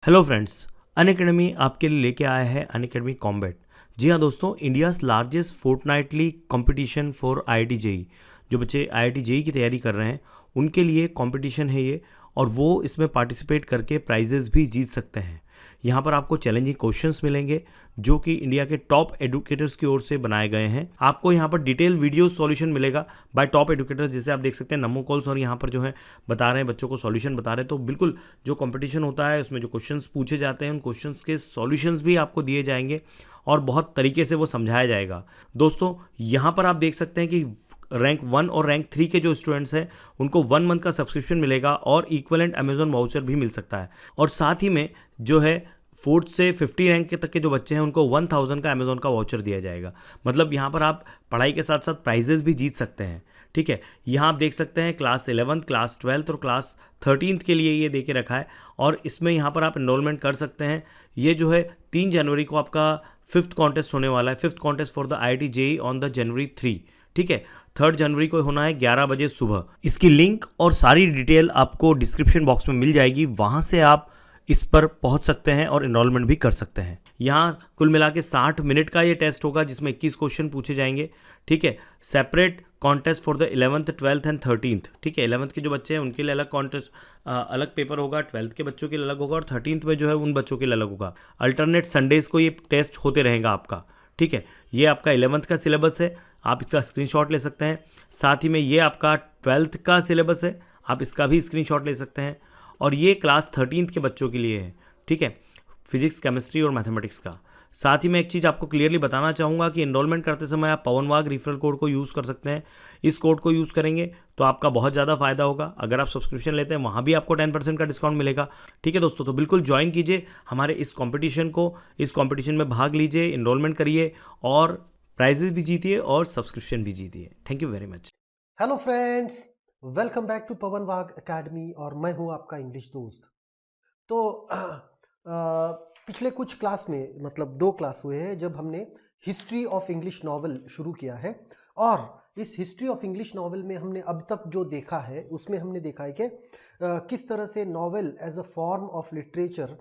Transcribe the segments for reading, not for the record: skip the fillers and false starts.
Hello friends, Unacademy आपके लिए लेके आया है अनअकैडमी कॉम्बैट। जी हाँ दोस्तों, India's largest fortnightly competition for IIT JEE. जो बच्चे आईआईटी जेई की तैयारी कर रहे हैं उनके लिए कंपटीशन है ये, और वो इसमें पार्टिसिपेट करके प्राइजेस भी जीत सकते हैं। यहाँ पर आपको चैलेंजिंग क्वेश्चंस मिलेंगे जो कि इंडिया के टॉप एडुकेटर्स की ओर से बनाए गए हैं। आपको यहाँ पर डिटेल वीडियो सॉल्यूशन मिलेगा बाय टॉप एडुकेटर्स, जैसे आप देख सकते हैं नमो कॉल्स, और यहाँ पर जो है बता रहे हैं बच्चों को सॉल्यूशन बता रहे हैं। तो बिल्कुल जो कंपटीशन होता है उसमें जो क्वेश्चंस पूछे जाते हैं उन क्वेश्चंस के सॉल्यूशंस भी आपको दिए जाएंगे और बहुत तरीके से वो समझाया जाएगा। दोस्तों यहाँ पर आप देख सकते हैं कि रैंक 1 और रैंक 3 के जो स्टूडेंट्स हैं उनको 1 मंथ का सब्सक्रिप्शन मिलेगा और इक्वलेंट अमेजॉन वाउचर भी मिल सकता है। और साथ ही में जो है 4th से 50 रैंक के तक के जो बच्चे हैं उनको 1000 का अमेजॉन का वाउचर दिया जाएगा। मतलब यहाँ पर आप पढ़ाई के साथ साथ प्राइजेस भी जीत सकते हैं। ठीक है, यहाँ आप देख सकते हैं क्लास 11th, क्लास 12th और क्लास 13th के लिए ये दे के रखा है, और इसमें यहाँ पर आप इनरोलमेंट कर सकते हैं। ये जो है 3 जनवरी को आपका 5th कॉन्टेस्ट होने वाला है, 5th contest for the IIT JEE on the January 3। ठीक है, 3rd जनवरी को होना है 11 बजे सुबह। इसकी लिंक और सारी डिटेल आपको डिस्क्रिप्शन बॉक्स में मिल जाएगी, वहाँ से आप इस पर पहुंच सकते हैं और इनरोलमेंट भी कर सकते हैं। यहाँ कुल मिला के 60 मिनट का ये टेस्ट होगा जिसमें 21 क्वेश्चन पूछे जाएंगे। ठीक है, separate contest for the 11th, 12th and 13th। ठीक है, 11th के जो बच्चे हैं उनके लिए अलग कॉन्टेस्ट, अलग पेपर होगा, 12th के बच्चों के लिए अलग होगा, और 13th में जो है उन बच्चों के लिए अलग होगा। अल्टरनेट संडेज़ को ये टेस्ट होते रहेगा आपका। ठीक है, ये आपका 11th का सिलेबस है, आप इसका स्क्रीनशॉट ले सकते हैं। साथ ही में ये आपका 12th का सिलेबस है, आप इसका भी स्क्रीनशॉट ले सकते हैं। और ये क्लास 13th के बच्चों के लिए है। ठीक है, फिजिक्स, केमिस्ट्री और मैथमेटिक्स का। साथ ही मैं एक चीज़ आपको क्लियरली बताना चाहूँगा कि एनरोलमेंट करते समय आप पवन वाघ रिफरल कोड को यूज़ कर सकते हैं। इस कोड को यूज़ करेंगे तो आपका बहुत ज़्यादा फायदा होगा। अगर आप सब्सक्रिप्शन लेते हैं वहाँ भी आपको 10% का डिस्काउंट मिलेगा। ठीक है दोस्तों, तो बिल्कुल ज्वाइन कीजिए हमारे इस कॉम्पिटिशन को, इस कॉम्पिटिशन में भाग लीजिए, इनरोलमेंट करिए और प्राइजेस भी जीतिए और सब्सक्रिप्शन भी जीतिए। Thank you very much. Hello friends, welcome back to Pavan Wagh academy और मैं हूं आपका इंग्लिश दोस्त। तो पिछले कुछ क्लास में, मतलब 2 क्लास हुए हैं जब हमने हिस्ट्री ऑफ इंग्लिश नॉवल शुरू किया है, और इस हिस्ट्री ऑफ इंग्लिश नॉवल में हमने अब तक जो देखा है उसमें हमने देखा है कि किस तरह से novel as a form of literature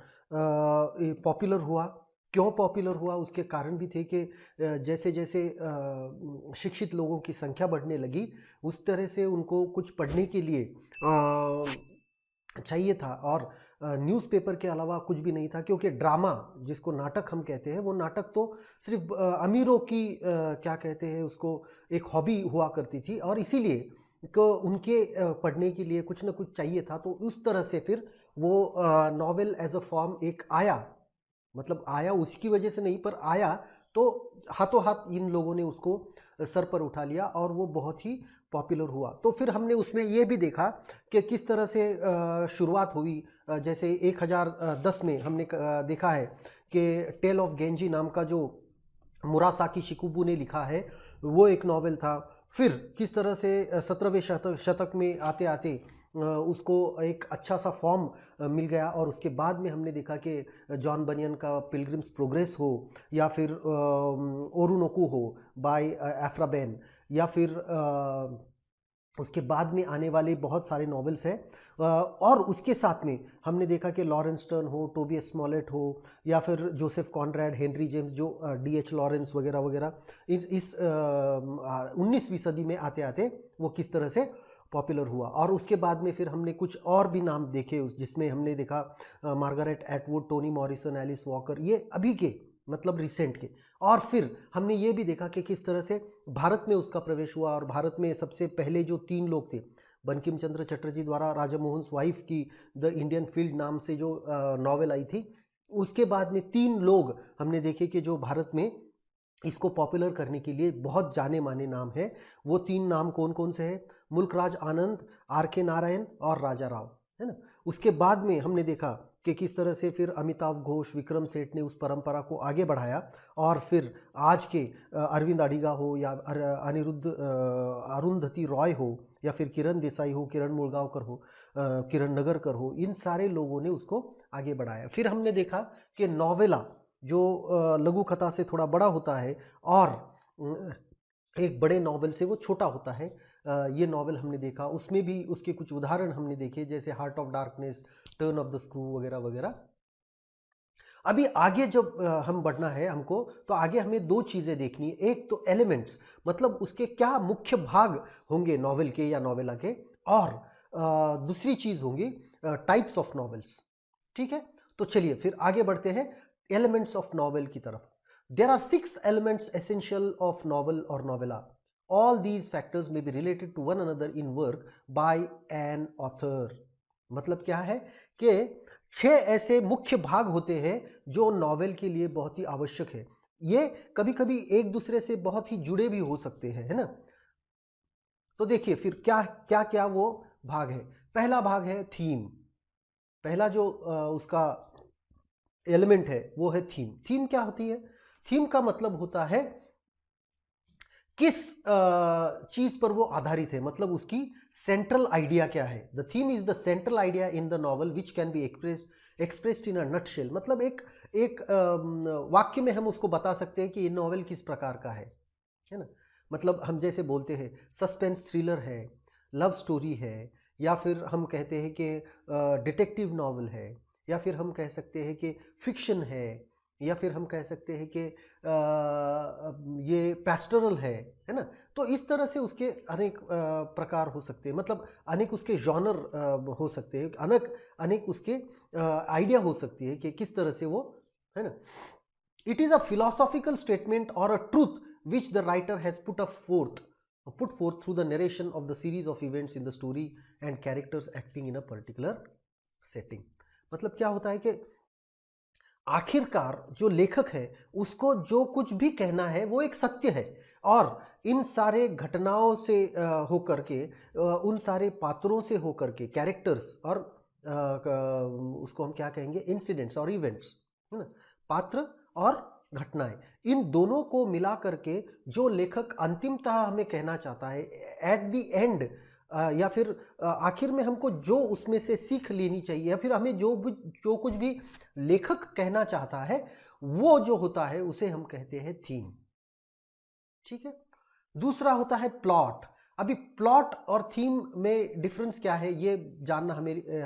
popular हुआ। क्यों पॉपुलर हुआ, उसके कारण भी थे कि जैसे जैसे शिक्षित लोगों की संख्या बढ़ने लगी उस तरह से उनको कुछ पढ़ने के लिए चाहिए था, और न्यूज़पेपर के अलावा कुछ भी नहीं था, क्योंकि ड्रामा जिसको नाटक हम कहते हैं वो नाटक तो सिर्फ अमीरों की क्या कहते हैं उसको, एक हॉबी हुआ करती थी, और इसीलिए को उनके पढ़ने के लिए कुछ ना कुछ चाहिए था। तो उस तरह से फिर वो नॉवेल एज अ फॉर्म एक आया, मतलब आया उसकी वजह से नहीं पर आया, तो हाथों हाथ इन लोगों ने उसको सर पर उठा लिया और वो बहुत ही पॉपुलर हुआ। तो फिर हमने उसमें ये भी देखा कि किस तरह से शुरुआत हुई। जैसे 1010 में हमने देखा है कि टेल ऑफ गेंजी नाम का जो मुरासाकी शिकुबू ने लिखा है वो एक नॉवेल था। फिर किस तरह से 17वें शतक में आते आते उसको एक अच्छा सा फॉर्म मिल गया, और उसके बाद में हमने देखा कि जॉन बनियन का पिलग्रिम्स प्रोग्रेस हो, या फिर ओरुनोकू हो बाय एफ्राबेन, या फिर उसके बाद में आने वाले बहुत सारे नॉवेल्स हैं। और उसके साथ में हमने देखा कि लॉरेंस स्टर्न हो, टोबियस स्मॉलेट हो, या फिर जोसेफ कॉनरैड, हेनरी जेम्स, जो डीएच लॉरेंस वगैरह वगैरह, इस 19वीं सदी में आते आते वो किस तरह से पॉपुलर हुआ। और उसके बाद में फिर हमने कुछ और भी नाम देखे जिसमें हमने देखा Margaret Atwood, Toni Morrison, Alice Walker, ये अभी के मतलब रिसेंट के। और फिर हमने ये भी देखा कि किस तरह से भारत में उसका प्रवेश हुआ, और भारत में सबसे पहले जो 3 लोग थे, बंकिम चंद्र चटर्जी द्वारा राजा मोहन वाइफ की द इंडियन फील्ड नाम से जो नॉवेल आई थी, उसके बाद में 3 लोग हमने देखे कि जो भारत में इसको पॉपुलर करने के लिए बहुत जाने माने नाम है। वो 3 नाम कौन कौन से हैं? मुल्कराज आनंद, आर के नारायण और राजा राव, है ना। उसके बाद में हमने देखा कि किस तरह से फिर अमिताभ घोष, विक्रम सेठ ने उस परंपरा को आगे बढ़ाया, और फिर आज के अरविंद अडिगा हो, या अरुंधति रॉय हो, या फिर किरण देसाई हो, किरण मुलगांवकर हो, किरण नगरकर हो, इन सारे लोगों ने उसको आगे बढ़ाया। फिर हमने देखा कि नॉवेला जो लघु कथा से थोड़ा बड़ा होता है, और एक बड़े नॉवेल से वो छोटा होता है, ये नॉवेल हमने देखा। उसमें भी उसके कुछ उदाहरण हमने देखे, जैसे heart of darkness, turn off the screw वगैरह वगैरह। अभी आगे जब हम बढ़ना है हमको, तो आगे हमें दो चीज़ें देखनी है। एक तो एलिमेंट्स, मतलब उसके क्या मुख्य भाग होंगे नॉवेल के या नॉवेला के, और दूसरी चीज़ होंगी टाइप्स ऑफ नॉवेल्स। ठीक है, तो चलिए फिर आगे बढ़ते हैं एलिमेंट्स ऑफ नॉवेल की तरफ। There are 6 elements essential of novel और नॉवेला। ऑल दीज फैक्टर्स में be related to one another in work by an author. मतलब क्या है कि 6 ऐसे मुख्य भाग होते हैं जो नॉवेल के लिए बहुत ही आवश्यक है। ये कभी कभी एक दूसरे से बहुत ही जुड़े भी हो सकते हैं, है ना। तो देखिए फिर क्या क्या क्या वो भाग है। पहला भाग है थीम। पहला जो उसका एलिमेंट है वो है थीम। थीम क्या होती है? थीम का मतलब होता है किस चीज पर वो आधारित है, मतलब उसकी सेंट्रल आइडिया क्या है। The theme is the central idea in the novel which can be expressed in a nutshell. मतलब एक वाक्य में हम उसको बता सकते हैं कि ये नॉवल किस प्रकार का है ना। मतलब हम जैसे बोलते हैं सस्पेंस थ्रिलर है, लव स्टोरी है, या फिर हम कहते हैं कि डिटेक्टिव नॉवल है, या फिर हम कह सकते हैं कि फिक्शन है, या फिर हम कह सकते हैं कि ये पैस्टोरल है ना। तो इस तरह से उसके अनेक प्रकार हो सकते हैं, मतलब अनेक उसके जॉनर हो सकते हैं, अनेक अनेक उसके आइडिया हो सकती है कि किस तरह से वो, है ना। It is a philosophical statement और a truth which the writer has put forth through the narration of the series of events in the story and characters acting in a particular setting। मतलब क्या होता है कि आखिरकार जो लेखक है उसको जो कुछ भी कहना है वो एक सत्य है, और इन सारे घटनाओं से होकर के, उन सारे पात्रों से होकर के, कैरेक्टर्स और उसको हम क्या कहेंगे, इंसिडेंट्स और इवेंट्स, है ना, पात्र और घटनाएं, इन दोनों को मिला करके जो लेखक अंतिमतः हमें कहना चाहता है एट द एंड, या फिर आखिर में हमको जो उसमें से सीख लेनी चाहिए, या फिर हमें जो कुछ भी लेखक कहना चाहता है वो जो होता है उसे हम कहते हैं थीम। ठीक है। दूसरा होता है प्लॉट। अभी प्लॉट और थीम में डिफरेंस क्या है ये जानना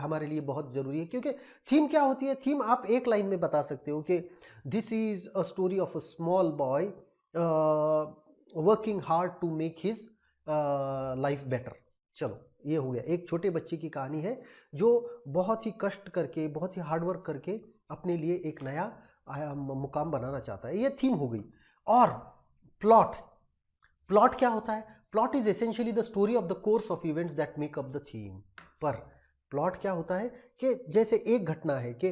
हमारे लिए बहुत जरूरी है, क्योंकि थीम क्या होती है? थीम आप एक लाइन में बता सकते हो कि this is a story of a small boy working hard to make his life better. चलो ये हो गया, एक छोटे बच्चे की कहानी है जो बहुत ही कष्ट करके, बहुत ही हार्डवर्क करके अपने लिए एक नया मुकाम बनाना चाहता है, ये थीम हो गई। और प्लॉट, प्लॉट क्या होता है? Plot is essentially the story of the course of events that make up the theme. पर प्लॉट क्या होता है कि जैसे एक घटना है कि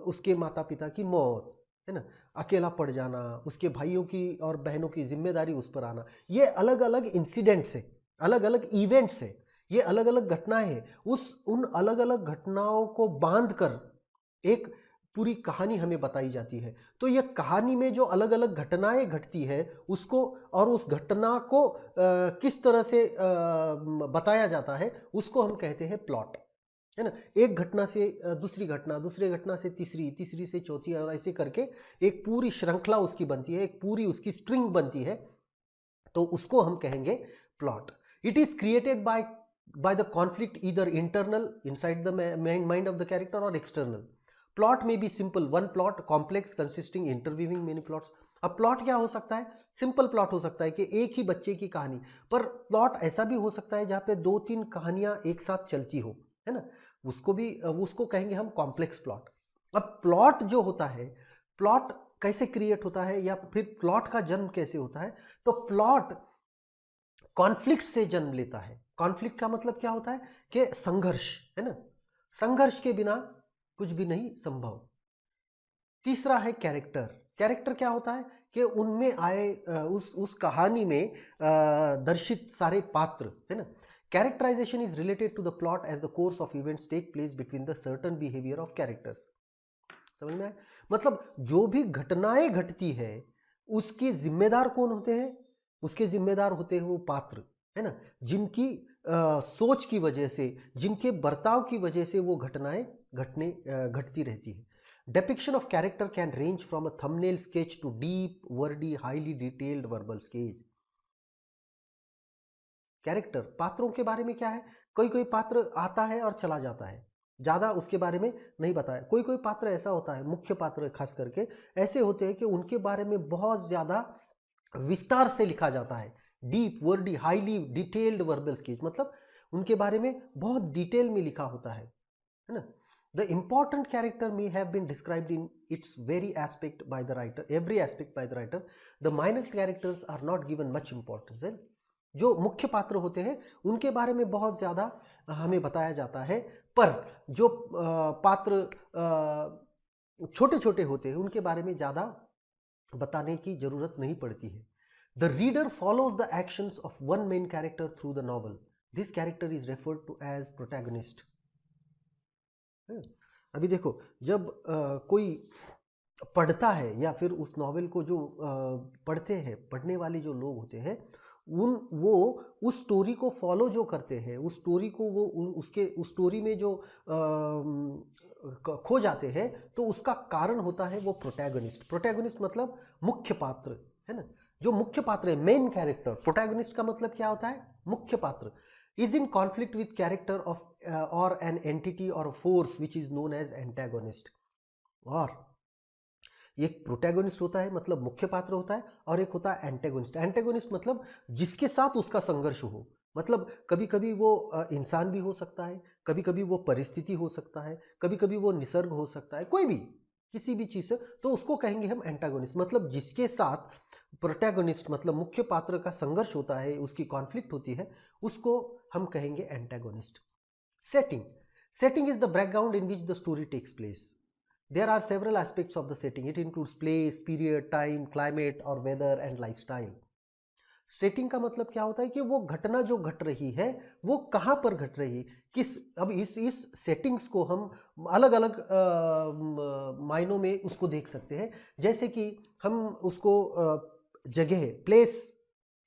उसके माता पिता की मौत, है ना, अकेला पड़ जाना, उसके भाइयों की और बहनों की जिम्मेदारी उस पर आना, ये अलग अलग इंसिडेंट्स है, अलग अलग इवेंट्स है, ये अलग अलग घटनाएं हैं। उन अलग अलग घटनाओं को बांध कर एक पूरी कहानी हमें बताई जाती है। तो यह कहानी में जो अलग अलग घटनाएं घटती है उसको, और उस घटना को किस तरह से बताया जाता है उसको हम कहते हैं प्लॉट, है ना। एक घटना से दूसरी घटना, दूसरी घटना से तीसरी, तीसरी से चौथी, और ऐसे करके एक पूरी श्रृंखला उसकी बनती है, एक पूरी उसकी स्ट्रिंग बनती है, तो उसको हम कहेंगे plot. It is created by the conflict either internal inside the mind of the character और एक्सटर्नल। प्लॉट में be simple one plot, complex consisting interweaving many plots. अब प्लॉट क्या हो सकता है? सिंपल प्लॉट हो सकता है कि एक ही बच्चे की कहानी, पर प्लॉट ऐसा भी हो सकता है जहाँ पे 2-3 कहानियां एक साथ चलती हो, है ना, उसको कहेंगे हम कॉम्प्लेक्स प्लॉट। अब प्लॉट जो होता है, प्लॉट कैसे क्रिएट होता है या फिर प्लॉट का जन्म कैसे होता है? तो प्लॉट कॉन्फ्लिक्ट से जन्म लेता है। कॉन्फ्लिक्ट का मतलब क्या होता है कि संघर्ष, है ना, संघर्ष के बिना कुछ भी नहीं संभव। तीसरा है कैरेक्टर। कैरेक्टर क्या होता है कि उनमें आए उस कहानी में दर्शित सारे पात्र, है ना। Characterisation is related to the plot as the course of events take place between the certain behaviour of characters. समझ में आया? मतलब जो भी घटनाएं घटती है उसके जिम्मेदार कौन होते हैं? उसके जिम्मेदार होते हैं वो पात्र, है ना, जिनकी सोच की वजह से, जिनके बर्ताव की वजह से वो घटनाएं घटती रहती है। Depiction of character can range from a thumbnail sketch to deep wordy highly detailed verbal sketch. Character, पात्रों के बारे में क्या है? कोई कोई पात्र आता है और चला जाता है, ज़्यादा उसके बारे में नहीं बताया। कोई कोई पात्र ऐसा होता है, मुख्य पात्र खास करके ऐसे होते हैं कि उनके बारे में बहुत ज़्यादा विस्तार से लिखा जाता है, deep wordy highly detailed verbal sketch, मतलब उनके बारे में बहुत डिटेल में लिखा होता है ना। The important character may have been described in its very aspect by the writer, every aspect by the writer, the minor characters are not given much importance है। जो मुख्य पात्र होते हैं उनके बारे में बहुत ज़्यादा हमें बताया जाता है, पर जो पात्र छोटे छोटे होते हैं उनके बारे में ज़्यादा बताने की जरूरत नहीं पड़ती है। The reader follows the actions of one main character through the novel, this character is referred to as protagonist. अभी देखो, जब कोई पढ़ता है या फिर उस नॉवेल को जो पढ़ते हैं, पढ़ने वाले जो लोग होते हैं वो उस स्टोरी को फॉलो जो करते हैं, उस स्टोरी को वो उसके उस स्टोरी में जो खो जाते हैं, तो उसका कारण होता है वो प्रोटैगनिस्ट। प्रोटैगनिस्ट मतलब मुख्य पात्र है ना, जो मुख्य पात्र है, मेन कैरेक्टर। प्रोटैगनिस्ट का मतलब क्या होता है? मुख्य पात्र is in conflict with character of or an entity or a force which is known as antagonist। और एक प्रोटैगनिस्ट होता है मतलब मुख्य पात्र होता है, और एक होता है एंटेगोनिस्ट। एंटेगोनिस्ट मतलब जिसके साथ उसका संघर्ष हो, मतलब कभी कभी वो इंसान भी हो सकता है, कभी कभी वो परिस्थिति हो सकता है, कभी कभी वो निसर्ग हो सकता है, कोई भी किसी भी चीज़ से, तो उसको कहेंगे हम एंटागोनिस्ट। मतलब जिसके साथ प्रोटैगनिस्ट मतलब मुख्य पात्र का संघर्ष होता है, उसकी कॉन्फ्लिक्ट होती है, उसको हम कहेंगे antagonist. Setting, setting is the background in which the story takes place. There are several aspects of the setting. It includes place, period, time, climate और weather and lifestyle। सेटिंग का मतलब क्या होता है कि वो घटना जो घट रही है वो कहाँ पर घट रही है, किस, अब इस सेटिंग्स को हम अलग अलग मायनों में उसको देख सकते हैं। जैसे कि हम उसको जगह, प्लेस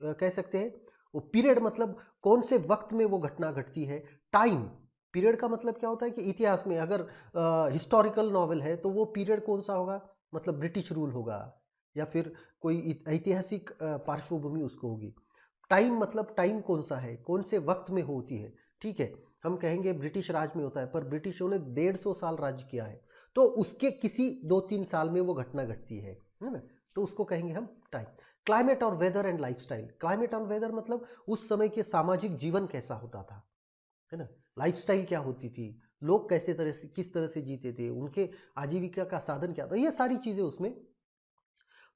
कह सकते हैं, वो पीरियड मतलब कौन से वक्त में वो घटना घटती है, टाइम, पीरियड का मतलब क्या होता है कि इतिहास में अगर हिस्टोरिकल नॉवेल है तो वो पीरियड कौन सा होगा, मतलब ब्रिटिश रूल होगा या फिर कोई ऐतिहासिक पार्श्वभूमि उसको होगी। टाइम मतलब टाइम कौन सा है, कौन से वक्त में होती है, ठीक है। हम कहेंगे ब्रिटिश राज में होता है, पर ब्रिटिशों ने 150 साल राज्य किया है, तो उसके किसी 2-3 साल में वो घटना घटती है ना, तो उसको कहेंगे हम टाइम। क्लाइमेट और वेदर एंड लाइफस्टाइल, क्लाइमेट और वेदर मतलब उस समय के सामाजिक जीवन कैसा होता था, है ना, लाइफस्टाइल क्या होती थी, लोग कैसे तरह से किस तरह से जीते थे, उनके आजीविका का साधन क्या था, ये सारी चीज़ें उसमें।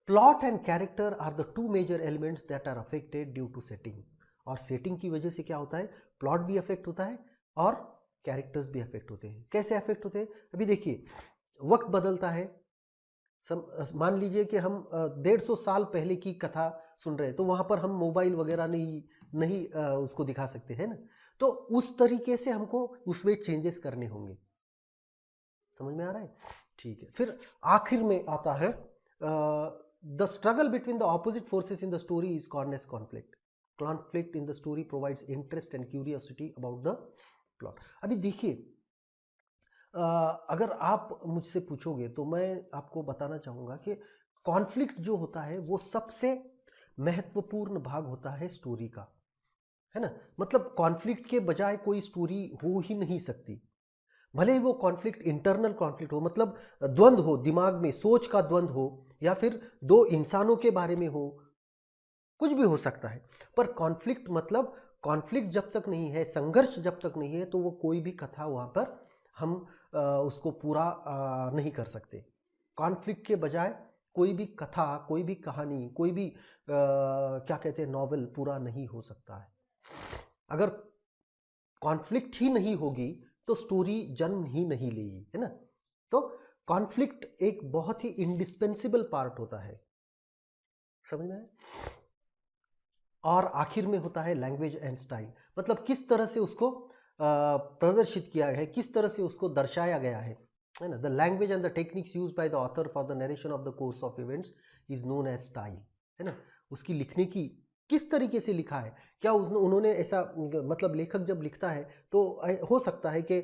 Plot and character are the two major elements that are affected due to setting. और सेटिंग की वजह से क्या होता है, प्लॉट भी अफेक्ट होता है और कैरेक्टर्स भी अफेक्ट होते हैं। कैसे अफेक्ट होते हैं, अभी देखिए, वक्त बदलता है। मान लीजिए कि हम 150 साल पहले की कथा सुन रहे हैं, तो वहाँ पर हम मोबाइल वगैरह नहीं उसको दिखा सकते हैं ना, तो उस तरीके से हमको उसमें चेंजेस करने होंगे। समझ में आ रहा है? ठीक है। फिर आखिर में आता है the struggle between the opposite forces in the story is called conflict. Conflict in the story provides interest and curiosity about the plot. अभी देखिए, अगर आप मुझसे पूछोगे तो मैं आपको बताना चाहूँगा कि कॉन्फ्लिक्ट जो होता है वो सबसे महत्वपूर्ण भाग होता है स्टोरी का, है ना। मतलब कॉन्फ्लिक्ट के बजाय कोई स्टोरी हो ही नहीं सकती। भले ही वो कॉन्फ्लिक्ट इंटरनल कॉन्फ्लिक्ट हो, मतलब द्वंद्व हो, दिमाग में सोच का द्वंद्व हो, या फिर दो इंसानों के बारे में हो, कुछ भी हो सकता है, पर कॉन्फ्लिक्ट मतलब कॉन्फ्लिक्ट जब तक नहीं है, संघर्ष जब तक नहीं है, तो वो कोई भी कथा वहाँ पर हम उसको पूरा नहीं कर सकते। कॉन्फ्लिक्ट के बजाय कोई भी कथा, कोई भी कहानी, कोई भी क्या कहते हैं, नॉवेल पूरा नहीं हो सकता है। अगर कॉन्फ्लिक्ट ही नहीं होगी तो स्टोरी जन्म ही नहीं लेगी, है ना। तो कॉन्फ्लिक्ट एक बहुत ही इंडिस्पेंसिबल पार्ट होता है, समझ में आया? और आखिर में होता है लैंग्वेज एंड स्टाइल, मतलब किस तरह से उसको प्रदर्शित किया गया है, किस तरह से उसको दर्शाया गया है ना। The language and the techniques use by the author for the narration of the course of events is known as style, है ना। उसकी लिखने की किस तरीके से लिखा है, क्या उन्होंने ऐसा, मतलब लेखक जब लिखता है तो हो सकता है कि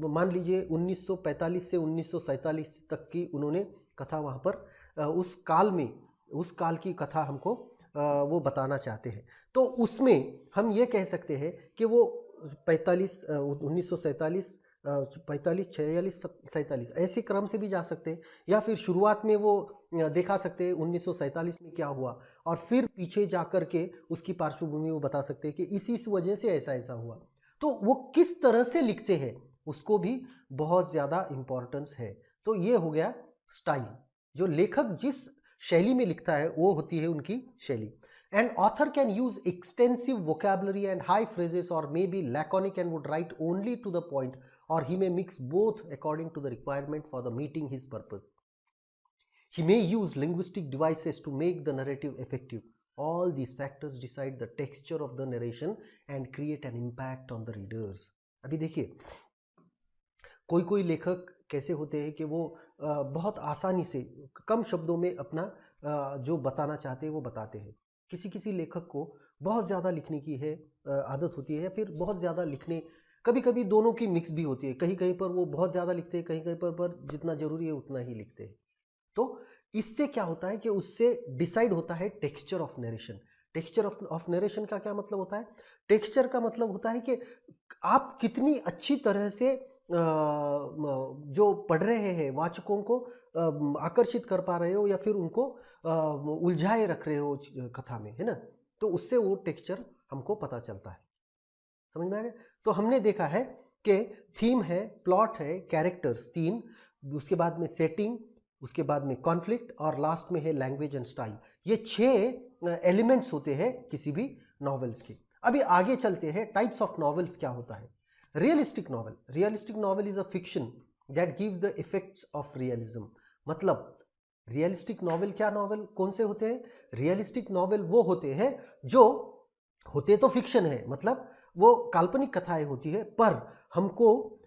मान लीजिए 1945 से 1947 तक की उन्होंने कथा वहाँ पर उस काल में, उस काल की कथा हमको वो बताना चाहते हैं, तो उसमें हम ये कह सकते हैं कि वो 1947 45, 46, 47 ऐसे क्रम से भी जा सकते हैं, या फिर शुरुआत में वो दिखा सकते हैं 1947 में क्या हुआ, और फिर पीछे जा कर के उसकी पार्श्वभूमि वो बता सकते हैं कि इस वजह से ऐसा ऐसा हुआ। तो वो किस तरह से लिखते हैं उसको भी बहुत ज़्यादा इम्पोर्टेंस है। तो ये हो गया स्टाइल, जो लेखक जिस शैली में लिखता है वो होती है उनकी शैली। An author can use extensive vocabulary and high phrases, or may be laconic and would write only to the point, or he may mix both according to the requirement for the meeting his purpose. He may use linguistic devices to make the narrative effective. All these factors decide the texture of the narration and create an impact on the readers. अभी देखिए, कोई कोई लेखक कैसे होते हैं कि वो बहुत आसानी से कम शब्दों में अपना जो बताना चाहते हैं वो बताते हैं। किसी किसी लेखक को बहुत ज़्यादा लिखने की है आदत होती है, या फिर बहुत ज़्यादा लिखने, कभी कभी दोनों की मिक्स भी होती है। कहीं कहीं पर वो बहुत ज़्यादा लिखते हैं, कहीं कहीं पर जितना ज़रूरी है उतना ही लिखते हैं। तो इससे क्या होता है कि उससे डिसाइड होता है texture of narration. Texture of narration का क्या मतलब होता है? टेक्सचर का मतलब होता है कि आप कितनी अच्छी तरह से जो पढ़ रहे हैं वाचकों को आकर्षित कर पा रहे हो, या फिर उनको उलझाए रख रहे हो कथा में, है ना। तो उससे वो टेक्सचर हमको पता चलता है। समझ में आ गया? तो हमने देखा है कि थीम है, प्लॉट है, कैरेक्टर्स 3, उसके बाद में सेटिंग, उसके बाद में कॉन्फ्लिक्ट, और लास्ट में है लैंग्वेज एंड स्टाइल। ये 6 एलिमेंट्स होते हैं किसी भी नॉवेल्स के। अभी आगे चलते हैं, टाइप्स ऑफ नॉवेल्स क्या होता है। Realistic novel. Realistic novel is a fiction that gives the effects of realism. मतलब रियलिस्टिक नॉवल क्या, नॉवल कौन से होते हैं? रियलिस्टिक नॉवल वो होते हैं जो होते तो फिक्शन है, मतलब वो काल्पनिक कथाएं होती है, पर हमको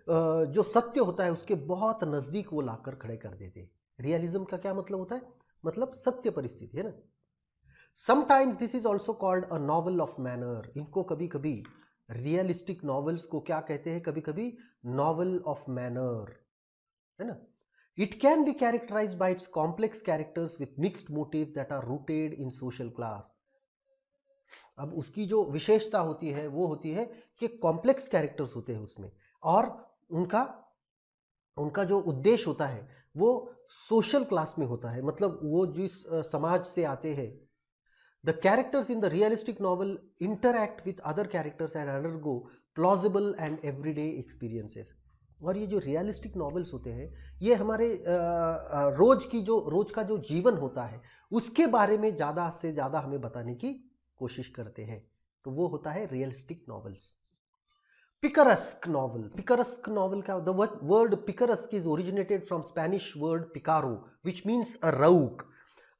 जो सत्य होता है उसके बहुत नज़दीक वो लाकर खड़े कर देते हैं। रियलिज्म का क्या मतलब होता है? मतलब सत्य परिस्थिति, है ना। Sometimes this is also called a novel of manner. इनको कभी कभी रियलिस्टिक नॉवेल्स को क्या कहते हैं? कभी कभी नॉवल ऑफ मैनर, है ना। It can be characterised by its complex characters with mixed motives that are rooted in social class. अब उसकी जो विशेषता होती है वो होती है कि कॉम्प्लेक्स कैरेक्टर्स होते हैं उसमें, और उनका उनका जो उद्देश्य होता है वो सोशल क्लास में होता है, मतलब वो जिस समाज से आते हैं। The characters in the realistic novel interact with other characters and undergo plausible and everyday experiences. और ये जो रियलिस्टिक नॉवेल्स होते हैं ये हमारे रोज का जो जीवन होता है उसके बारे में ज़्यादा से ज़्यादा हमें बताने की कोशिश करते हैं। तो वो होता है realistic novels. Picaresque novel. Picaresque novel का the word picaresque is originated from Spanish word picaro which means a rogue.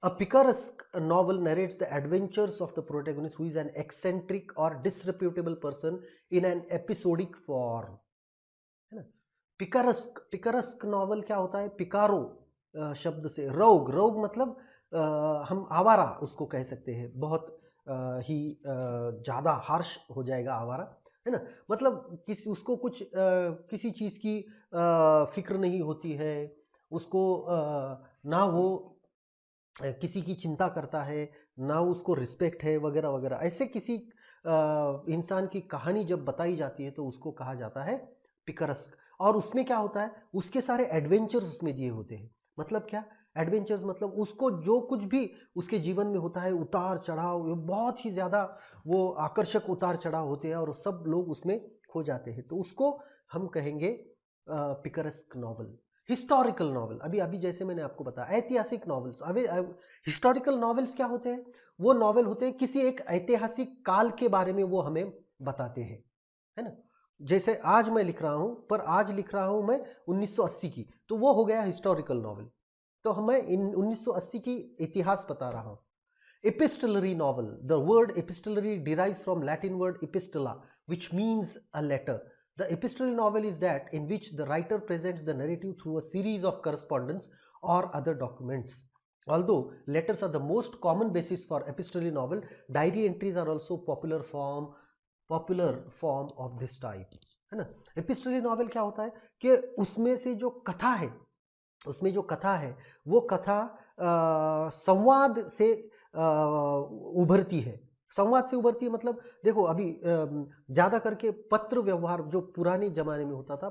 A picaresque novel narrates the adventures of the protagonist, who is an eccentric or disreputable person in an episodic form, है ना। पिकरस्क novel क्या होता है? पिकारो शब्द से, रोग, रोग मतलब हम आवारा उसको कह सकते हैं, बहुत ही ज़्यादा हार्श हो जाएगा आवारा, है ना। मतलब किसी उसको कुछ किसी चीज़ की फिक्र नहीं होती है उसको, ना वो किसी की चिंता करता है, ना उसको रिस्पेक्ट है, वगैरह वगैरह। ऐसे किसी इंसान की कहानी जब बताई जाती है तो उसको कहा जाता है पिकरस्क। और उसमें क्या होता है? उसके सारे एडवेंचर्स उसमें दिए होते हैं। मतलब क्या एडवेंचर्स? मतलब उसको जो कुछ भी उसके जीवन में होता है, उतार चढ़ाव, बहुत ही ज़्यादा वो आकर्षक उतार चढ़ाव होते हैं और सब लोग उसमें खो जाते हैं, तो उसको हम कहेंगे पिकरस्क नॉवल। हिस्टोरिकल नॉवल, अभी अभी जैसे मैंने आपको बताया, ऐतिहासिक नॉवेल्स। अभी हिस्टोरिकल नॉवेल्स क्या होते हैं? वो नॉवेल होते हैं किसी एक ऐतिहासिक काल के बारे में वो हमें बताते हैं, है ना। जैसे आज मैं लिख रहा हूँ, पर आज लिख रहा हूँ मैं 1980 की, तो वो हो गया हिस्टोरिकल नॉवल। तो हमें इन 1980 की इतिहास बता रहा हूँ। Epistolary novel. The word epistolary derives from Latin word epistola, which means a letter. The epistolary novel is that in which the writer presents the narrative through a series of correspondence or other documents. Although letters are the most common basis for epistolary novel, diary entries are also popular form of this type, है ना। epistolary novel क्या होता है कि उसमें से जो कथा है, उसमें जो कथा है वो कथा संवाद से उभरती है, संवाद से उभरती है मतलब देखो अभी ज़्यादा करके पत्र व्यवहार जो पुराने ज़माने में होता था,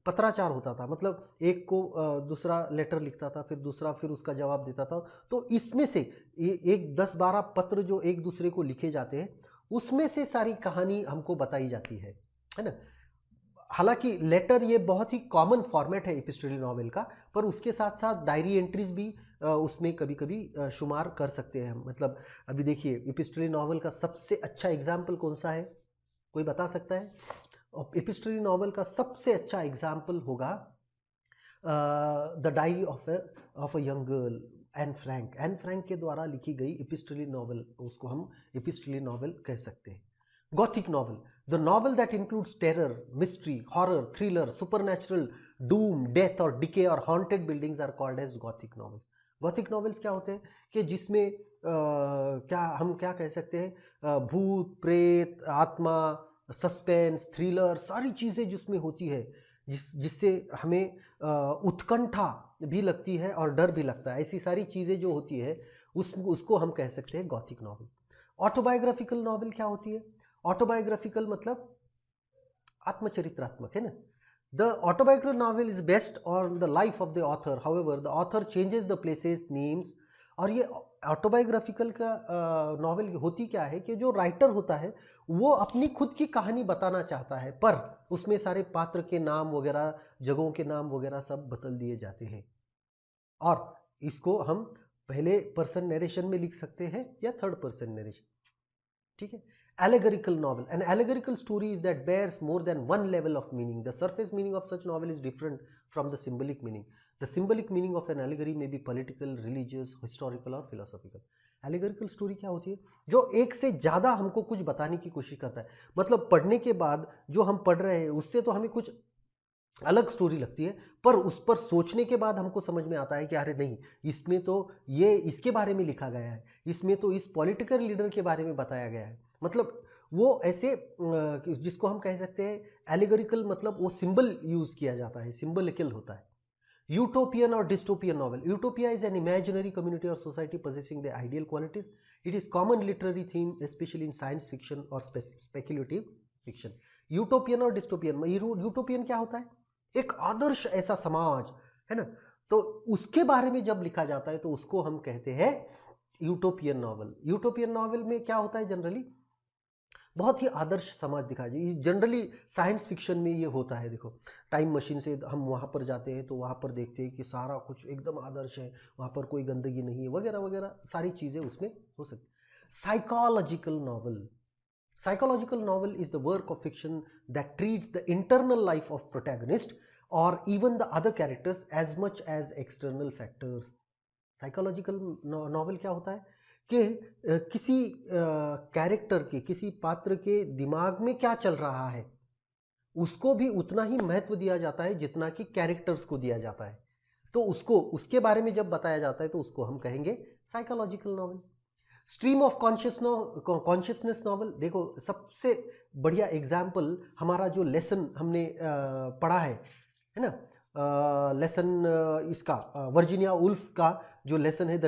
पत्राचार होता था, मतलब एक को दूसरा लेटर लिखता था, फिर दूसरा फिर उसका जवाब देता था। तो इसमें से एक 10-12 पत्र जो एक दूसरे को लिखे जाते हैं, उसमें से सारी कहानी हमको बताई जाती है ना? हालांकि लेटर ये बहुत ही कॉमन फॉर्मेट है एपिस्टोलरी नॉवेल का, पर उसके साथ साथ डायरी एंट्रीज भी उसमें कभी कभी शुमार कर सकते हैं हम। मतलब अभी देखिए एपिस्टोलरी नॉवेल का सबसे अच्छा एग्जाम्पल कौन सा है, कोई बता सकता है? एपिस्टोलरी नॉवेल का सबसे अच्छा एग्जाम्पल होगा the diary of a young girl, Anne Frank के द्वारा लिखी गई एपिस्टोलरी नॉवेल, उसको हम एपिस्टोलरी नॉवेल कह सकते हैं। Gothic novel, the novel that includes terror, mystery, horror, thriller, supernatural, doom, death और डिके और haunted buildings are called as gothic novels. Gothic novels क्या होते हैं कि जिसमें क्या कह सकते हैं, भूत प्रेत, आत्मा, सस्पेंस, थ्रिलर, सारी चीज़ें जिसमें होती है, जिससे हमें उत्कंठा भी लगती है और डर भी लगता है, ऐसी सारी चीज़ें जो होती है उसको हम कह सकते हैं गॉथिक नॉवेल। ऑटोबायोग्राफिकल नॉवेल क्या होती है? ऑटोबायोग्राफिकल मतलब आत्मचरित्रात्मक, है ना? The autobiographical novel is based on the life of the author, however the author changes the places, names. और ये ऑटोबायोग्राफिकल का नॉवेल होती क्या है कि जो राइटर होता है वो अपनी खुद की कहानी बताना चाहता है, पर उसमें सारे पात्र के नाम वगैरह, जगहों के नाम वगैरह सब बदल दिए जाते हैं। और इसको हम पहले पर्सन नरेशन में लिख सकते हैं या थर्ड पर्सन नरेशन, ठीक है? Allegorical novel, an allegorical story is that bears more than one level of meaning. The surface meaning of such novel is different from the symbolic meaning. The symbolic meaning of an allegory may be political, religious, historical or philosophical. Allegorical story क्या होती है? जो एक से ज़्यादा हमको कुछ बताने की कोशिश करता है। मतलब पढ़ने के बाद जो हम पढ़ रहे हैं उससे तो हमें कुछ अलग स्टोरी लगती है, पर उस पर सोचने के बाद हमको समझ में आता है कि अरे नहीं, इसमें तो ये इसके बारे में लिखा गया है, इसमें तो इस पॉलिटिकल लीडर के बारे में बताया गया है। मतलब वो ऐसे जिसको हम कह सकते हैं एलिगोरिकल, मतलब वो सिंबल यूज किया जाता है, सिंबलिकल होता है। यूटोपियन और dystopian novel, utopia is an imaginary community और society possessing the ideal qualities. It is common literary theme especially in science fiction और speculative fiction. यूटोपियन और डिस्टोपियन, यूटोपियन क्या होता है? एक आदर्श ऐसा समाज, है ना? तो उसके बारे में जब लिखा जाता है तो उसको हम कहते हैं यूटोपियन नॉवल। यूटोपियन नॉवल में क्या होता है, जनरली बहुत ही आदर्श समाज दिखाया जाए। जनरली साइंस फिक्शन में ये होता है, देखो टाइम मशीन से हम वहाँ पर जाते हैं तो वहाँ पर देखते हैं कि सारा कुछ एकदम आदर्श है, वहाँ पर कोई गंदगी नहीं है, वगैरह वगैरह सारी चीज़ें उसमें हो सकती। Psychological novel, psychological novel is the work of fiction that treats the internal life of protagonist or even the other characters as much as external factors. Psychological novel क्या होता है कि किसी कैरेक्टर के, किसी पात्र के दिमाग में क्या चल रहा है उसको भी उतना ही महत्व दिया जाता है जितना कि कैरेक्टर्स को दिया जाता है। तो उसके बारे में जब बताया जाता है तो उसको हम कहेंगे psychological novel. Stream of consciousness novel, देखो सबसे बढ़िया एग्जाम्पल हमारा जो लेसन हमने पढ़ा है ना, लेसन इसका वर्जीनिया वुल्फ का जो लेसन है द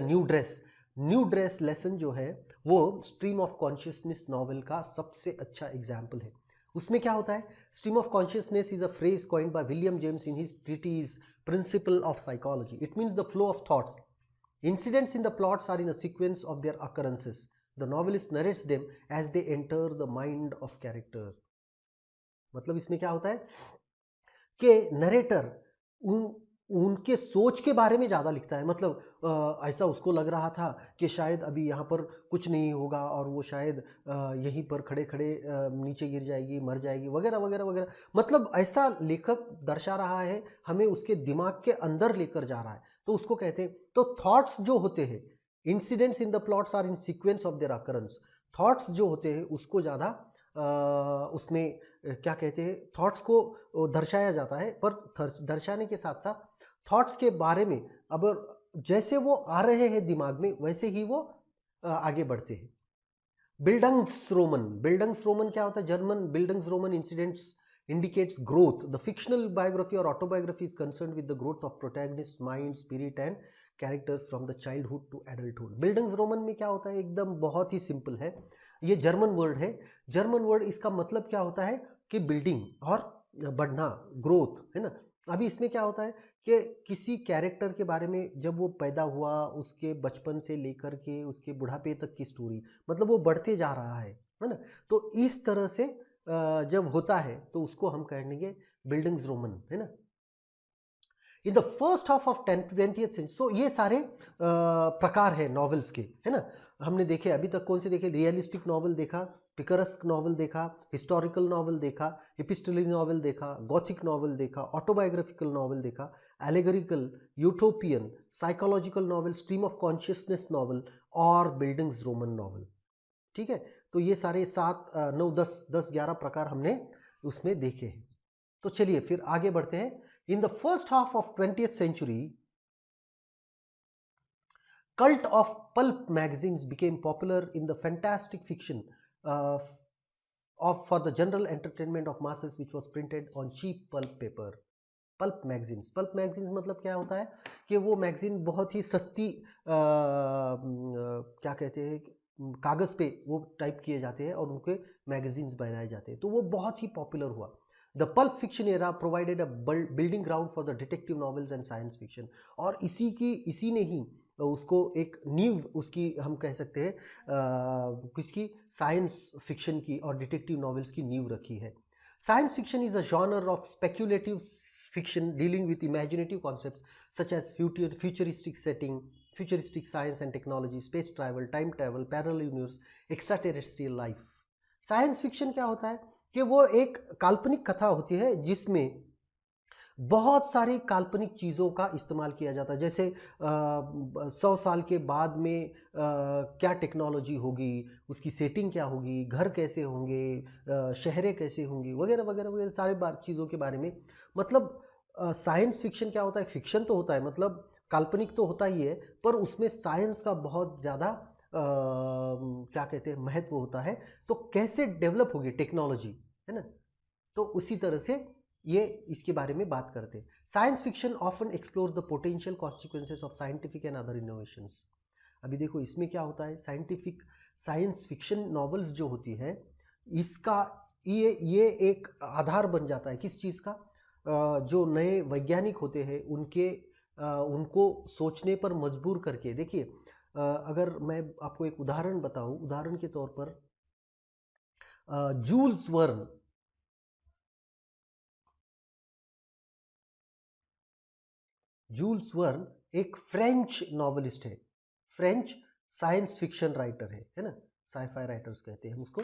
न्यू ड्रेस लेसन जो है वो स्ट्रीम ऑफ कॉन्शियसनेस नॉवल का सबसे अच्छा एग्जाम्पल है। उसमें क्या होता है? Stream of consciousness is a phrase coined by William James in his treatise principle of psychology. It means the flow of thoughts. Incidents in the plots are in a sequence of their occurrences. The novelist narrates them as they enter the mind of character. मतलब इसमें क्या होता है कि narrator उनके सोच के बारे में ज़्यादा लिखता है। मतलब ऐसा उसको लग रहा था कि शायद अभी यहाँ पर कुछ नहीं होगा और वो शायद यहीं पर खड़े खड़े नीचे गिर जाएगी, मर जाएगी, वगैरह वगैरह वगैरह। मतलब ऐसा लेखक दर्शा रहा है, हमें उसके दिमाग के अंदर लेकर जा रहा है, तो उसको कहते हैं। तो थॉट्स जो होते हैं, incidents in the plots are in sequence of their occurrence. Thoughts जो होते हैं उसको ज़्यादा उसमें क्या कहते हैं, थॉट्स को दर्शाया जाता है, पर दर्शाने के साथ साथ थॉट्स के बारे में अब जैसे वो आ रहे हैं दिमाग में वैसे ही वो आगे बढ़ते हैं। बिल्डंग्सरोमन क्या होता है? German bildungsroman incidents indicates growth. The fictional biography or autobiography is concerned with the growth of protagonist mind, spirit and characters from the childhood to adulthood. Bildungsroman में क्या होता है, एकदम बहुत ही सिंपल है। ये जर्मन वर्ड है। जर्मन वर्ड, इसका मतलब क्या होता है कि बिल्डिंग और बढ़ना, ग्रोथ, है ना। अभी इसमें क्या होता है कि किसी कैरेक्टर के बारे में, जब वो पैदा हुआ, उसके बचपन से लेकर के उसके बुढ़ापे तक की स्टोरी, मतलब वो बढ़ते जा रहा है ना। तो इस तरह से जब होता है तो उसको हम कहेंगे बिल्डिंग्सरोमन, है ना। In the first half of 20th century, so ये सारे प्रकार है नॉवेल्स के, है ना। हमने देखे अभी तक, कौन से देखे, रियलिस्टिक नॉवल देखा, पिकरस्क नॉवल देखा, हिस्टोरिकल नॉवल देखा, एपिस्टोलरी नॉवल देखा, गॉथिक नॉवल देखा, ऑटोबायोग्राफिकल नॉवल देखा, allegorical, utopian, psychological novel, stream of consciousness novel और बिल्डिंग्सरोमन नॉवल। ठीक है, तो ये सारे 7 9 10 11 प्रकार हमने उसमें देखे हैं। तो चलिए फिर आगे बढ़ते हैं। In the first half of 20th century, cult of pulp magazines became popular in the fantastic fiction uh, for the general entertainment of masses, which was printed on cheap pulp paper. Pulp magazines मतलब क्या होता है कि वो magazine बहुत ही सस्ती क्या कहते हैं, कागज़ पे वो टाइप किए जाते हैं और उनके मैगजीन्स बनाए जाते हैं, तो वो बहुत ही पॉपुलर हुआ। The pulp fiction era provided a building ground for the detective novels and science fiction, और इसी ने ही उसको एक नींव, उसकी हम कह सकते हैं किसकी, साइंस फिक्शन की और डिटेक्टिव नॉवेल्स की नींव रखी है। Science fiction is a genre of speculative fiction dealing with imaginative concepts such as futuristic setting, futuristic science and technology, space travel, time travel, parallel universe, extraterrestrial life. Science fiction क्या होता है कि वो एक काल्पनिक कथा होती है जिसमें बहुत सारी काल्पनिक चीज़ों का इस्तेमाल किया जाता है, जैसे 100 साल के बाद में क्या टेक्नोलॉजी होगी, उसकी सेटिंग क्या होगी, घर कैसे होंगे, शहरें कैसे होंगी, वगैरह वगैरह वगैरह सारे चीज़ों के बारे में। मतलब साइंस फिक्शन क्या होता है, फिक्शन तो होता है, मतलब काल्पनिक तो होता ही है, पर उसमें साइंस का बहुत ज़्यादा क्या कहते हैं, महत्व होता है। तो कैसे डेवलप होगी टेक्नोलॉजी, है ना, तो उसी तरह से ये इसके बारे में बात करते हैं। Science fiction often explore the potential consequences of scientific and other innovations. अभी देखो इसमें क्या होता है, साइंस फिक्शन नॉवेल्स जो होती है, इसका ये एक आधार बन जाता है किस चीज़ का, जो नए वैज्ञानिक होते हैं उनको सोचने पर मजबूर करके। देखिए अगर मैं आपको एक उदाहरण बताऊं, उदाहरण के तौर पर जूल्स वर्न, जूल्स वर्न एक फ्रेंच नॉवलिस्ट है, फ्रेंच साइंस फिक्शन राइटर है ना, साइफाई राइटर्स कहते हैं हम उसको।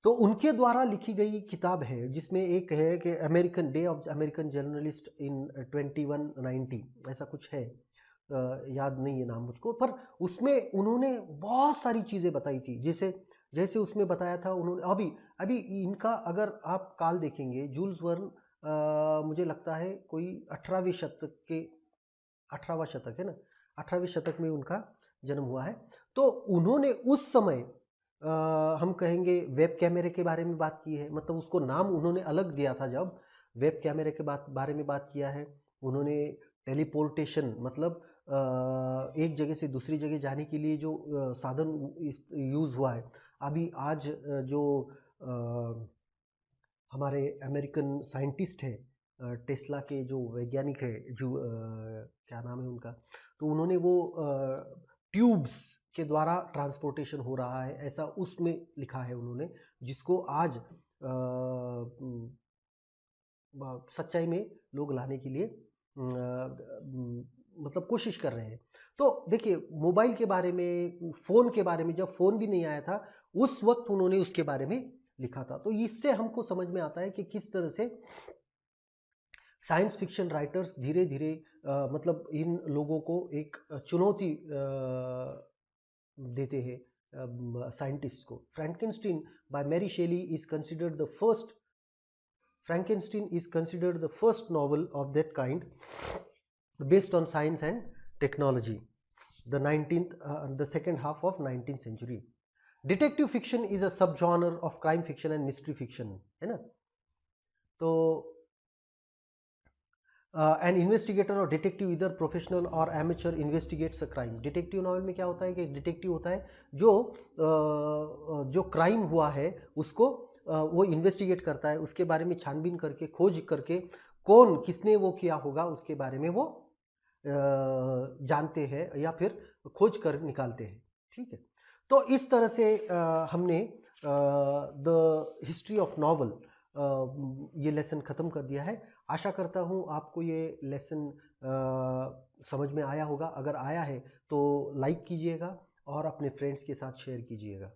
तो उनके द्वारा लिखी गई किताब है जिसमें एक है कि American day of American journalist इन 2190, ऐसा कुछ है, याद नहीं है नाम मुझको, पर उसमें उन्होंने बहुत सारी चीज़ें बताई थी। जैसे जैसे उसमें बताया था उन्होंने, अभी अभी इनका अगर आप काल देखेंगे, जूल्स वर्न मुझे लगता है कोई 18वीं शतक के, 18वां शतक है ना, 18वीं शतक में उनका जन्म हुआ है। तो उन्होंने उस समय हम कहेंगे वेब कैमरे के बारे में बात की है, मतलब उसको नाम उन्होंने अलग दिया था जब वेब कैमरे के बारे में बात किया है। उन्होंने टेलीपोर्टेशन, मतलब एक जगह से दूसरी जगह जाने के लिए जो साधन यूज़ हुआ है, अभी आज जो हमारे अमेरिकन साइंटिस्ट है, टेस्ला के जो वैज्ञानिक है, जो क्या नाम है उनका, तो उन्होंने वो ट्यूब्स के द्वारा ट्रांसपोर्टेशन हो रहा है ऐसा उसमें लिखा है उन्होंने, जिसको आज सच्चाई में लोग लाने के लिए मतलब कोशिश कर रहे हैं। तो देखिए मोबाइल के बारे में, फ़ोन के बारे में, जब फ़ोन भी नहीं आया था उस वक्त उन्होंने उसके बारे में लिखा था। तो इससे हमको समझ में आता है कि किस तरह से साइंस फिक्शन राइटर्स धीरे धीरे मतलब इन लोगों को एक चुनौती देते हैं साइंटिस्ट को। Frankenstein by Mary Shelley is considered the first, Frankenstein is considered the first novel of that kind based on science and technology, the second half of 19th century. Detective fiction is a subgenre of crime fiction and mystery fiction, है ना। तो N investigator और detective इधर professional और amateur investigates a crime. Detective novel में क्या होता है कि डिटेक्टिव होता है जो क्राइम हुआ है उसको वो इन्वेस्टिगेट करता है, उसके बारे में छानबीन करके खोज करके कौन किसने वो किया होगा उसके बारे में वो जानते हैं या फिर खोज कर निकालते हैं। ठीक है, तो इस तरह से हमने द हिस्ट्री ऑफ नॉवल ये लेसन ख़त्म कर दिया है। आशा करता हूँ आपको ये लेसन समझ में आया होगा। अगर आया है तो लाइक कीजिएगा और अपने फ्रेंड्स के साथ शेयर कीजिएगा।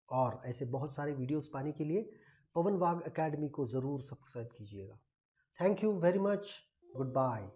और ऐसे बहुत सारे वीडियोस पाने के लिए पवन वाघ एकेडमी को ज़रूर सब्सक्राइब कीजिएगा। Thank you very much. Good bye.